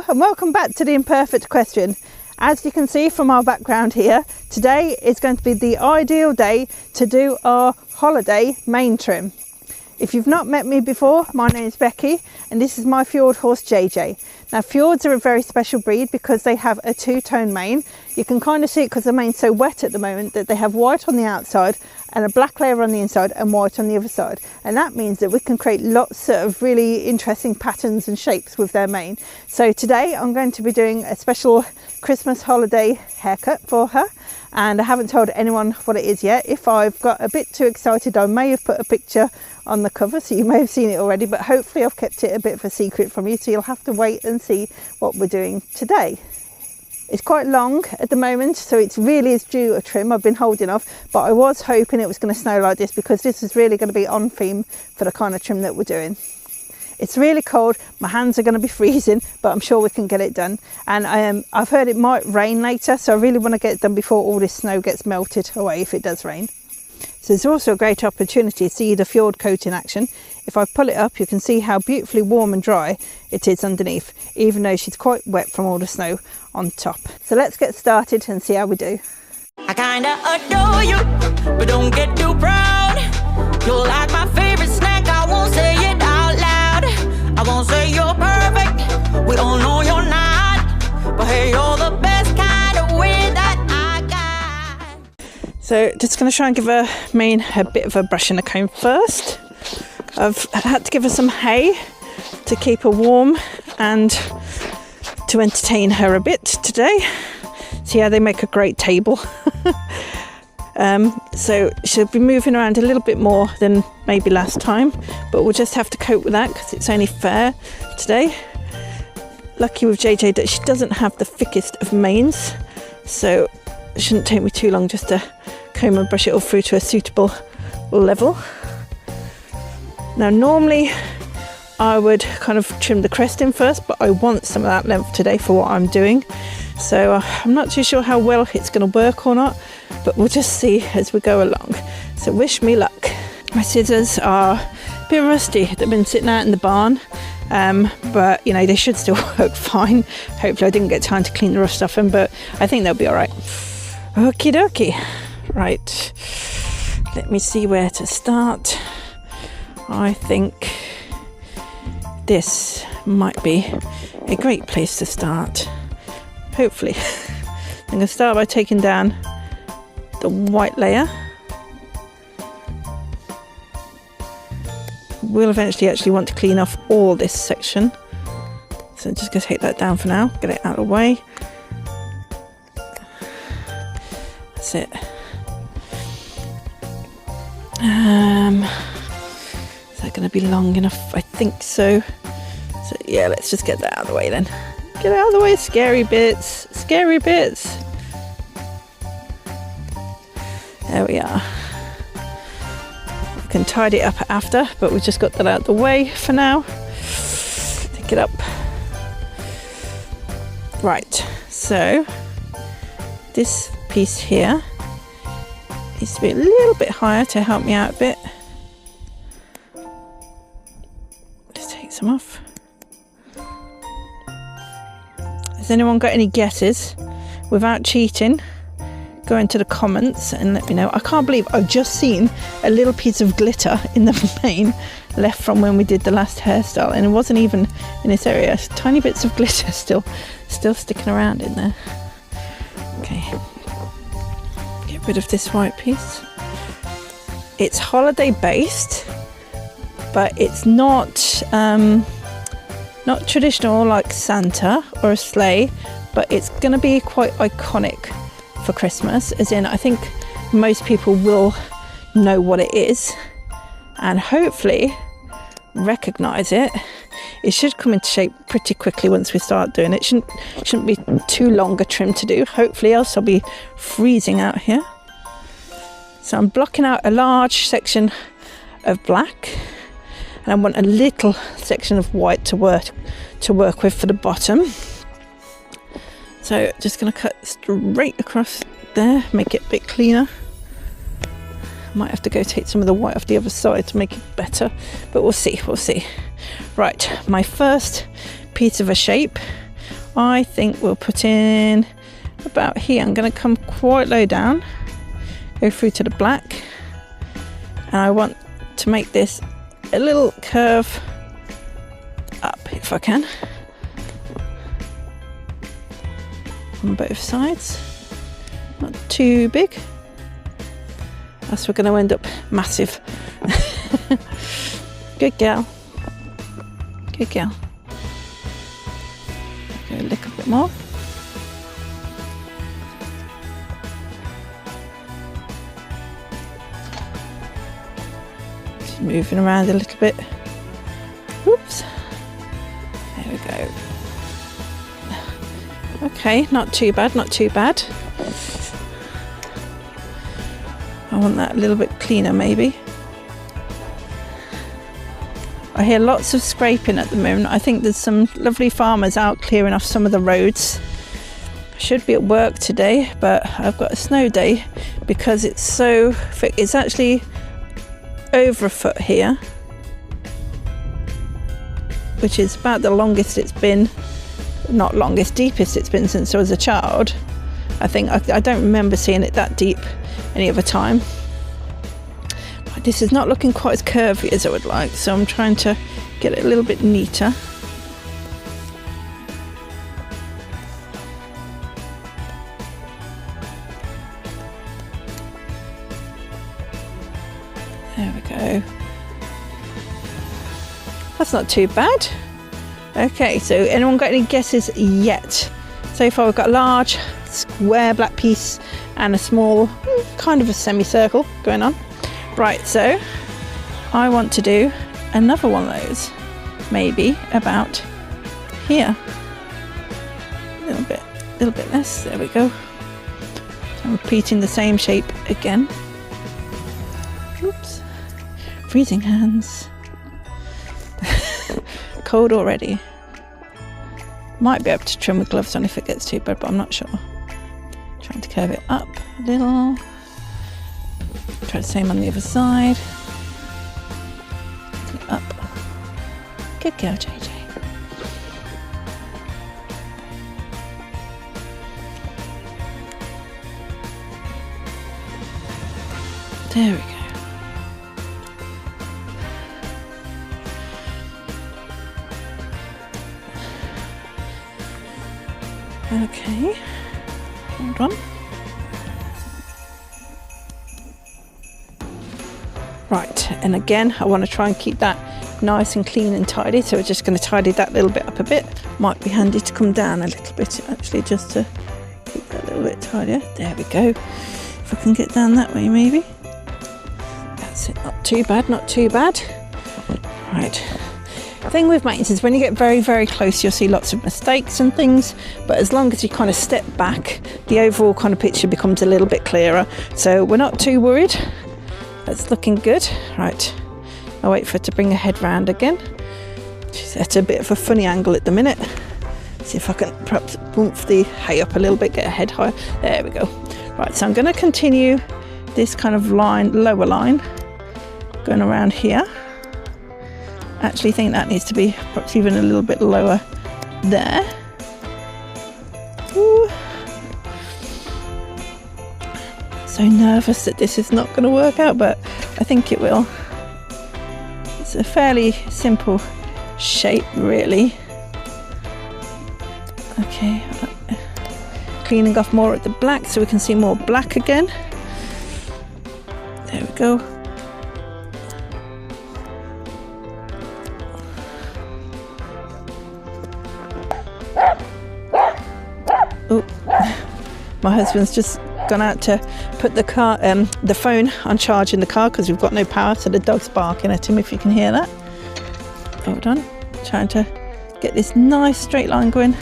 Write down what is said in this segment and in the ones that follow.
and welcome back to the Imperfect Question. As you can see from our background here, today is going to be the ideal day to do our holiday mane trim. If you've not met me before, my name is Becky and this is my Fjord horse JJ. Now Fjords are a very special breed because they have a two-tone mane. You can kind of see it because the mane's so wet at the moment that they have white on the outside and a black layer on the inside and white on the other side. And that means that we can create lots of really interesting patterns and shapes with their mane. So today I'm going to be doing a special Christmas holiday haircut for her. And I haven't told anyone what it is yet. If I've got a bit too excited, I may have put a picture on the cover, so you may have seen it already, but hopefully I've kept it a bit of a secret from you, so you'll have to wait and see what we're doing today. It's quite long at the moment, so it really is due a trim. I've been holding off, but I was hoping it was going to snow like this because this is really going to be on theme for the kind of trim that we're doing. It's really cold, my hands are going to be freezing, but I'm sure we can get it done. And I've heard it might rain later, so I really want to get it done before all this snow gets melted away if it does rain. So there's also a great opportunity to see the Fjord coat in action. If I pull it up, you can see how beautifully warm and dry it is underneath, even though she's quite wet from all the snow on top. So let's get started and see how we do. I kinda adore you, but don't get too proud. You're like my favorite snack, I won't say it out loud. I won't say you're perfect, we all know you're not. But hey, you're the best kind of way that I got. So just going to try and give her mane a bit of a brush and a comb first. I've had to give her some hay to keep her warm and to entertain her a bit today. See how they make a great table. So she'll be moving around a little bit more than maybe last time, but we'll just have to cope with that because it's only fair today. Lucky with JJ that she doesn't have the thickest of manes, so it shouldn't take me too long just to comb and brush it all through to a suitable level. Now normally I would kind of trim the crest in first, but I want some of that length today for what I'm doing. So I'm not too sure how well it's going to work or not, but we'll just see as we go along. So wish me luck. My scissors are a bit rusty. They've been sitting out in the barn, but you know, they should still work fine. Hopefully I didn't get time to clean the rust off them, but I think they'll be all right. Okie dokie. Right, let me see where to start. I think this might be a great place to start. Hopefully. I'm going to start by taking down the white layer. We'll eventually actually want to clean off all this section. So I'm just going to take that down for now, get it out of the way. That's it. Is that going to be long enough? I think so. So yeah, let's just get that out of the way then. Get out of the way, scary bits, scary bits. There we are. We can tidy it up after, but we've just got that out of the way for now. Pick it up. Right, so this piece here needs to be a little bit higher to help me out a bit. Just take some off. Has anyone got any guesses? Without cheating, go into the comments and let me know. I can't believe I've just seen a little piece of glitter in the mane left from when we did the last hairstyle, and it wasn't even in this area. Tiny bits of glitter still sticking around in there. Okay, get rid of this white piece. It's holiday based, but it's not traditional like Santa or a sleigh, but it's going to be quite iconic for Christmas, as in I think most people will know what it is and hopefully recognize it. It should come into shape pretty quickly once we start doing it. Shouldn't be too long a trim to do, hopefully, else I'll be freezing out here. So I'm blocking out a large section of black and I want a little section of white to work with for the bottom. So just going to cut straight across there, make it a bit cleaner. Might have to go take some of the white off the other side to make it better, but we'll see. Right, my first piece of a shape I think we'll put in about here. I'm going to come quite low down, go through to the black, and I want to make this a little curve up if I can on both sides, not too big, else we're going to end up massive. Good girl, good girl. Go a little bit more. Just moving around a little bit. Oops. There we go. Okay, not too bad, not too bad. I want that a little bit cleaner maybe. I hear lots of scraping at the moment. I think there's some lovely farmers out clearing off some of the roads. I should be at work today, but I've got a snow day because it's so thick. It's actually over a foot here, which is about the longest it's been, not longest, deepest it's been since I was a child. I think I don't remember seeing it that deep any other time. This is not looking quite as curvy as I would like, so I'm trying to get it a little bit neater. There we go. That's not too bad. Okay, so anyone got any guesses yet? So far we've got a large square black piece and a small kind of a semicircle going on. Right, so I want to do another one of those, maybe about here. A little bit less, there we go. I'm repeating the same shape again. Oops, freezing hands. Cold already. Might be able to trim with gloves on if it gets too bad, but I'm not sure. Trying to curve it up a little. Try the same on the other side. Up. Good girl, JJ. There we go. Okay. Hold on. Right, and again, I want to try and keep that nice and clean and tidy, so we're just going to tidy that little bit up a bit. Might be handy to come down a little bit, actually, just to keep that a little bit tidier. There we go. If I can get down that way, maybe. That's it, not too bad, not too bad. Right. The thing with maintenance is when you get very, very close, you'll see lots of mistakes and things, but as long as you kind of step back, the overall kind of picture becomes a little bit clearer. So we're not too worried. That's looking good. Right, I'll wait for her to bring her head round again. She's at a bit of a funny angle at the minute. See if I can perhaps bump the hay up a little bit, get her head higher. There we go. Right, so I'm going to continue this kind of line, lower line, going around here. Actually think that needs to be perhaps even a little bit lower there. Ooh. So nervous that this is not going to work out, but I think it will. It's a fairly simple shape, really. Okay, cleaning off more at the black so we can see more black again. There we go. Oh, my husband's just gone out to put the phone on charge in the car because we've got no power, so the dog's barking at him, if you can hear that. Hold on, trying to get this nice straight line going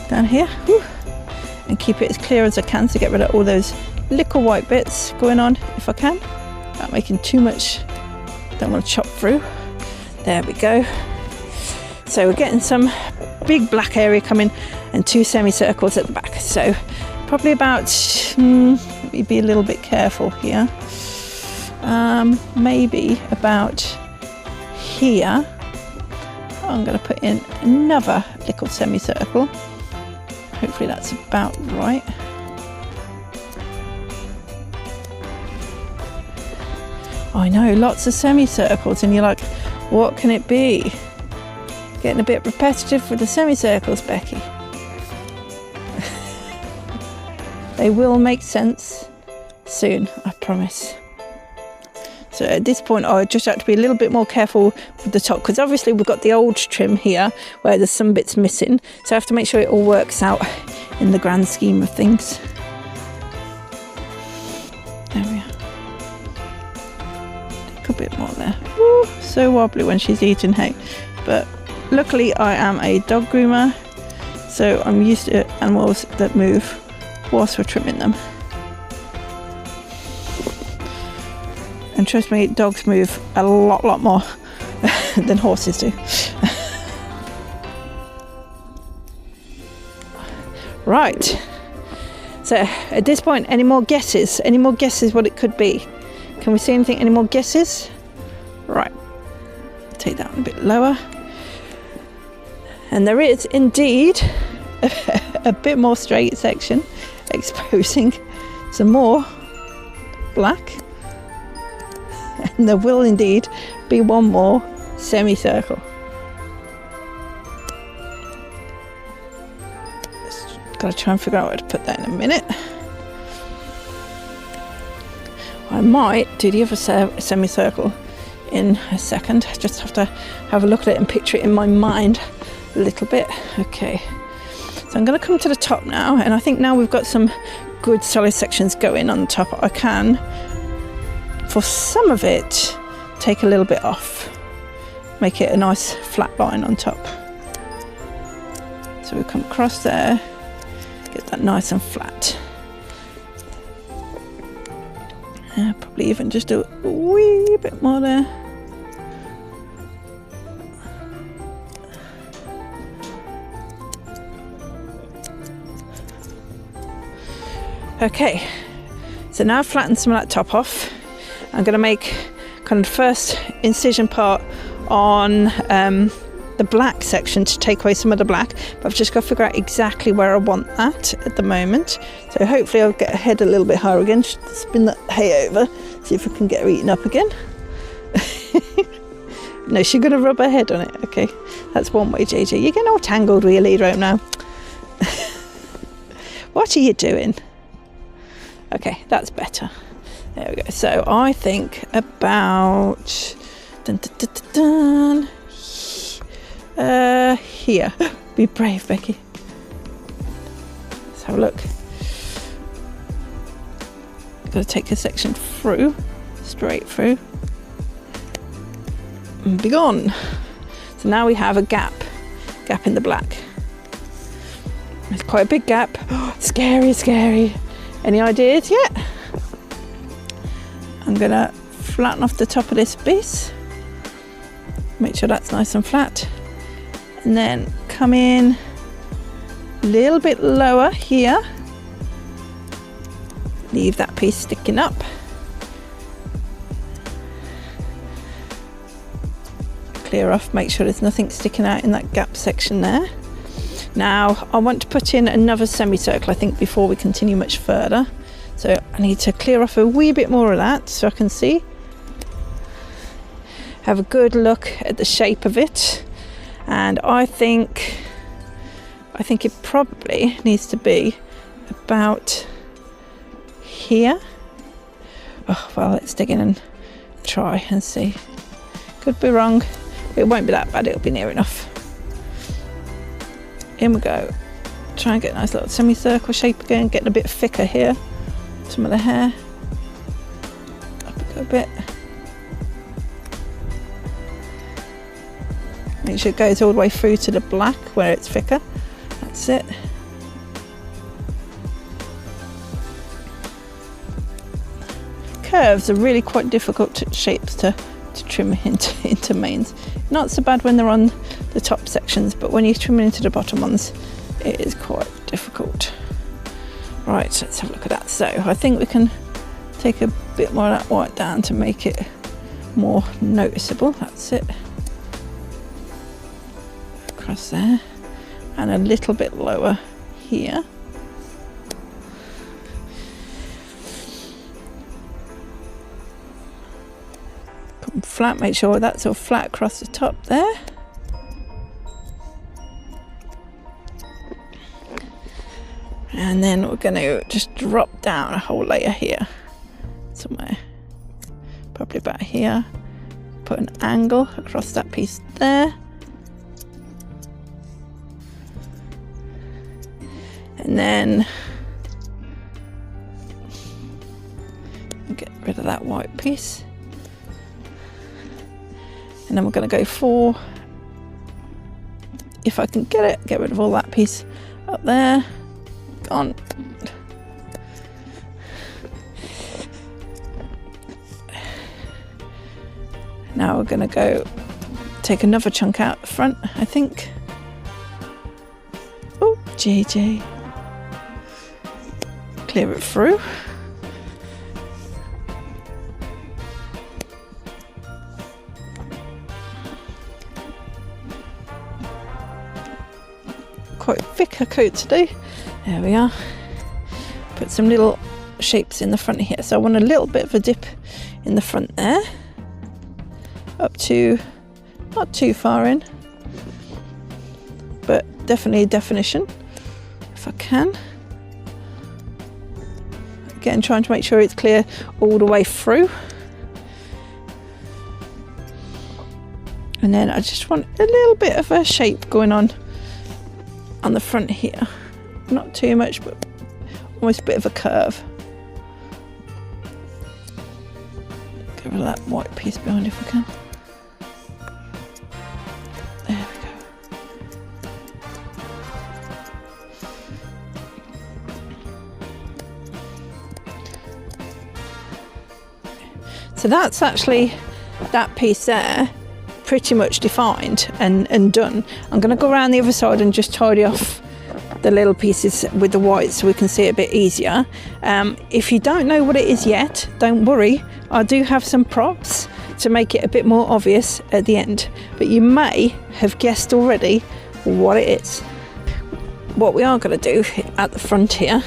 down here. Whew. And keep it as clear as I can to get rid of all those little white bits going on if I can, without making too much. Don't want to chop through. There we go. So we're getting some big black area coming and two semicircles at the back, so probably about let me be a little bit careful here, maybe about here. I'm going to put in another little semicircle. hopefully that's about right. I know, lots of semicircles, and you're like, what can it be? Getting a bit repetitive with the semicircles, Becky. They will make sense soon, I promise. So at this point I just have to be a little bit more careful with the top, because obviously we've got the old trim here where there's some bits missing, so I have to make sure it all works out in the grand scheme of things. There we are. A bit more there. Ooh, so wobbly when she's eating hay, but luckily I am a dog groomer, so I'm used to animals that move whilst we're trimming them. And trust me, dogs move a lot more than horses do. Right, so at this point, any more guesses? Any more guesses what it could be? Can we see anything? Any more guesses? Right, take that one a bit lower. And there is indeed a bit more straight section, exposing some more black. And there will indeed be one more semicircle. Just gotta try and figure out where to put that in a minute. I might do the other semicircle in a second. Just have to have a look at it and picture it in my mind a little bit. Okay, so I'm going to come to the top now, and I think now we've got some good solid sections going on the top. I can, for some of it, take a little bit off, make it a nice flat line on top. So we come across there, get that nice and flat. Probably even just do a wee bit more there. Okay, so now I've flattened some of that top off. I'm going to make kind of the first incision part on the black section to take away some of the black, but I've just got to figure out exactly where I want that at the moment. So hopefully I'll get her head a little bit higher again, just spin that hay over, see if I can get her eaten up again. No, she's going to rub her head on it. Okay, that's one way, JJ. You're getting all tangled with your lead rope now. What are you doing? Okay, that's better. There we go. So I think about here. Be brave, Becky. Let's have a look. Got to take a section through, straight through, and be gone. So now we have a gap in the black. It's quite a big gap. Oh, scary, scary. Any ideas yet? I'm gonna flatten off the top of this piece, make sure that's nice and flat, and then come in a little bit lower here, leave that piece sticking up, clear off, make sure there's nothing sticking out in that gap section there. Now I want to put in another semicircle, I think, before we continue much further. So I need to clear off a wee bit more of that so I can see. Have a good look at the shape of it. And I think it probably needs to be about here. Oh, well, let's dig in and try and see. Could be wrong. It won't be that bad, it'll be near enough. In we go. Try and get a nice little semicircle shape again, getting a bit thicker here. Some of the hair. Up we go a bit. Make sure it goes all the way through to the black where it's thicker. That's it. Curves are really quite difficult shapes to trim into mains. Not so bad when they're on the top sections, but when you're trimming into the bottom ones, it is quite difficult. Right, let's have a look at that. So I think we can take a bit more of that white down to make it more noticeable. That's it. Across there, and a little bit lower here. Come flat, make sure that's all flat across the top there. And then we're going to just drop down a whole layer here, somewhere, probably about here. Put an angle across that piece there. And then get rid of that white piece. And then we're going to go for, if I can get it, get rid of all that piece up there. Gone. Now we're going to go take another chunk out the front, I think. Oh, JJ. Clear it through. Quite thick a coat today. There we are. Put some little shapes in the front here. So I want a little bit of a dip in the front there. Up to, not too far in, but definitely a definition if I can. Again, trying to make sure it's clear all the way through. And then I just want a little bit of a shape going on the front here. Not too much, but almost a bit of a curve. Get rid of that white piece behind if I can. There we go. So that's actually that piece there, pretty much defined and done. I'm going to go around the other side and just tidy off the little pieces with the white so we can see it a bit easier. If you don't know what it is yet, don't worry, I do have some props to make it a bit more obvious at the end, but you may have guessed already what it is. What we are going to do at the front here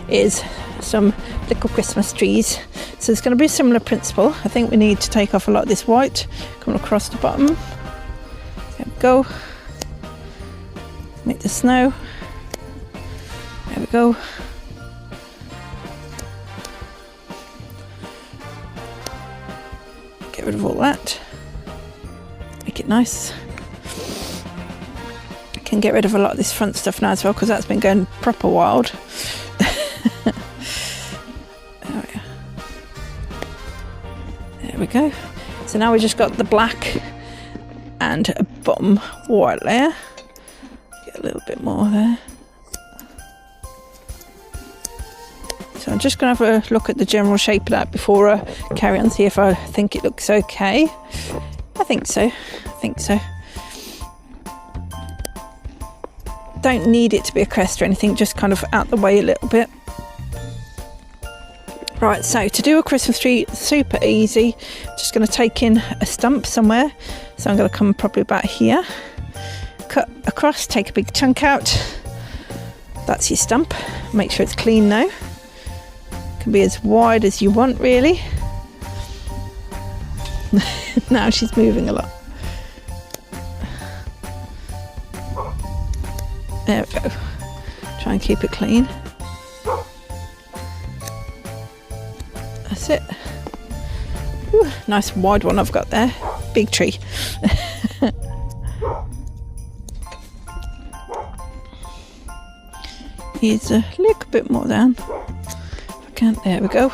is some little Christmas trees, so it's going to be a similar principle. I think we need to take off a lot of this white, come across the bottom, there we go, make the snow. There we go. Get rid of all that. Make it nice. I can get rid of a lot of this front stuff now as well because that's been going proper wild. There we go. So now we just got the black and a bottom white layer. Get a little bit more there. So I'm just going to have a look at the general shape of that before I carry on, see if I think it looks okay. I think so. Don't need it to be a crest or anything, just kind of out the way a little bit. Right, so to do a Christmas tree, super easy. Just going to take in a stump somewhere. So I'm going to come probably about here. Cut across, take a big chunk out. That's your stump. Make sure it's clean though. Can be as wide as you want, really. Now she's moving a lot. There we go. Try and keep it clean. That's it. Ooh, nice wide one I've got there. Big tree. Needs a little bit more down. There we go.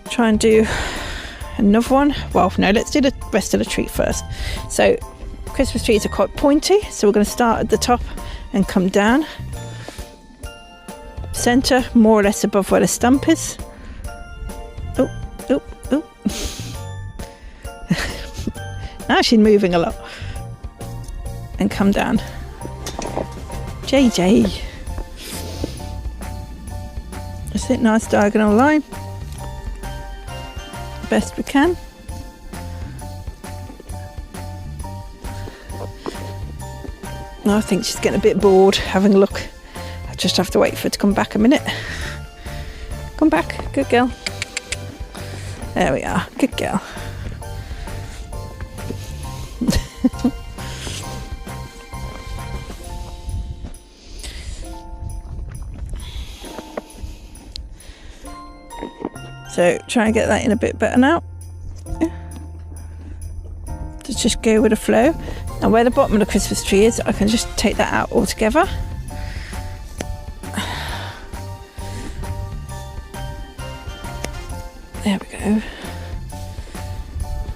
Try and do another one. Well, no, let's do the rest of the tree first. So Christmas trees are quite pointy, so we're going to start at the top and come down. Centre, more or less above where the stump is. Oh. Now she's moving a lot. And come down. JJ. That's it, nice diagonal line. Best we can. I think she's getting a bit bored having a look just have to wait for her to come back a minute. Come back, good girl. There we are, good girl. So try and get that in a bit better now. Just go with the flow. Now where the bottom of the Christmas tree is, I can just take that out altogether. There we go.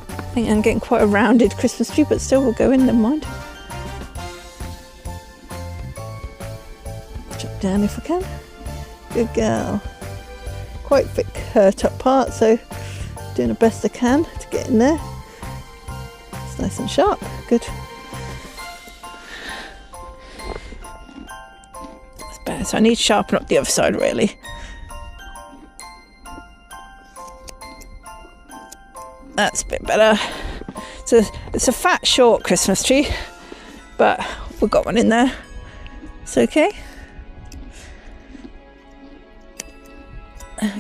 I think I'm getting quite a rounded Christmas tree, but still will go in, never mind. Drop down if I can. Good girl. Quite thick her top part, so doing the best I can to get in there. It's nice and sharp, good. That's better. So I need to sharpen up the other side really. That's a bit better. So it's a fat, short Christmas tree, but we've got one in there. It's okay.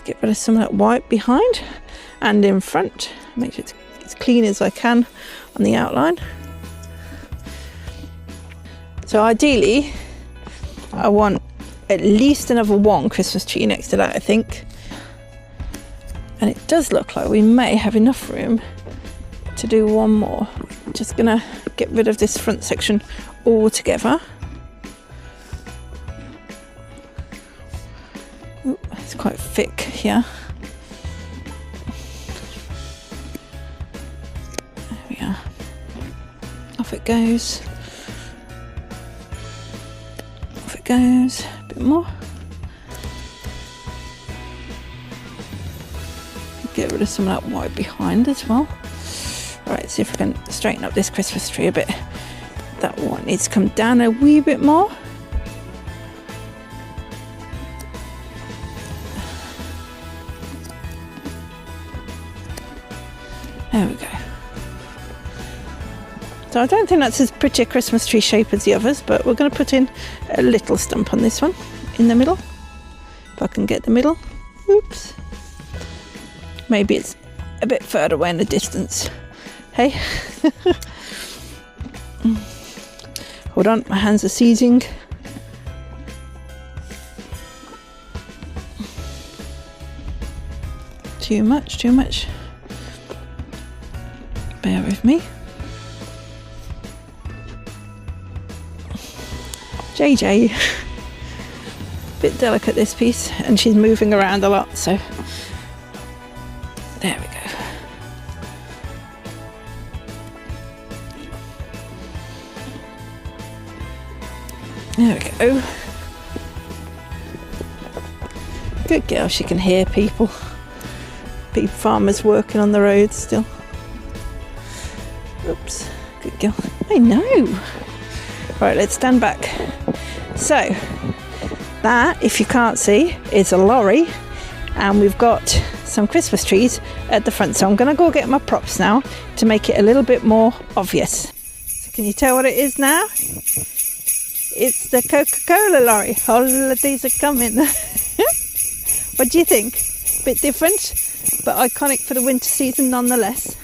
Get rid of some of that white behind and in front. Make sure it's as clean as I can on the outline. So ideally, I want at least another one Christmas tree next to that, I think. And it does look like we may have enough room to do one more. Just gonna get rid of this front section altogether. Ooh, it's quite thick here. There we are. Off it goes. Off it goes. A bit more. Get rid of some of that white behind as well. Right, see if I can straighten up this Christmas tree a bit. That one needs to come down a wee bit more. There we go. So I don't think that's as pretty a Christmas tree shape as the others, but we're going to put in a little stump on this one in the middle. If I can get the middle. Oops. Maybe it's a bit further away in the distance. Hey. Hold on, my hands are seizing. Too much, too much. Bear with me. JJ. Bit delicate this piece, and she's moving around a lot, so there we go. There we go. Good girl, she can hear people. Big farmers working on the road still. Oops, good girl. I know. Right, let's stand back. So, that, if you can't see, is a lorry, and we've got some Christmas trees at the front. So I'm going to go get my props now to make it a little bit more obvious. So can you tell what it is now? It's the Coca-Cola lorry. Holidays are coming. What do you think? Bit different, but iconic for the winter season nonetheless.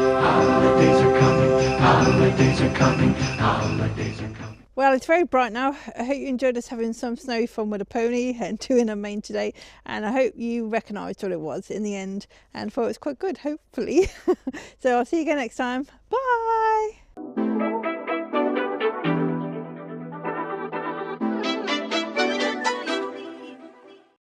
Holidays are coming, holidays are coming, holidays are coming. Well, it's very bright now. I hope you enjoyed us having some snowy fun with a pony and doing a mane today, and I hope you recognised what it was in the end and thought it was quite good, hopefully. So I'll see you again next time. Bye.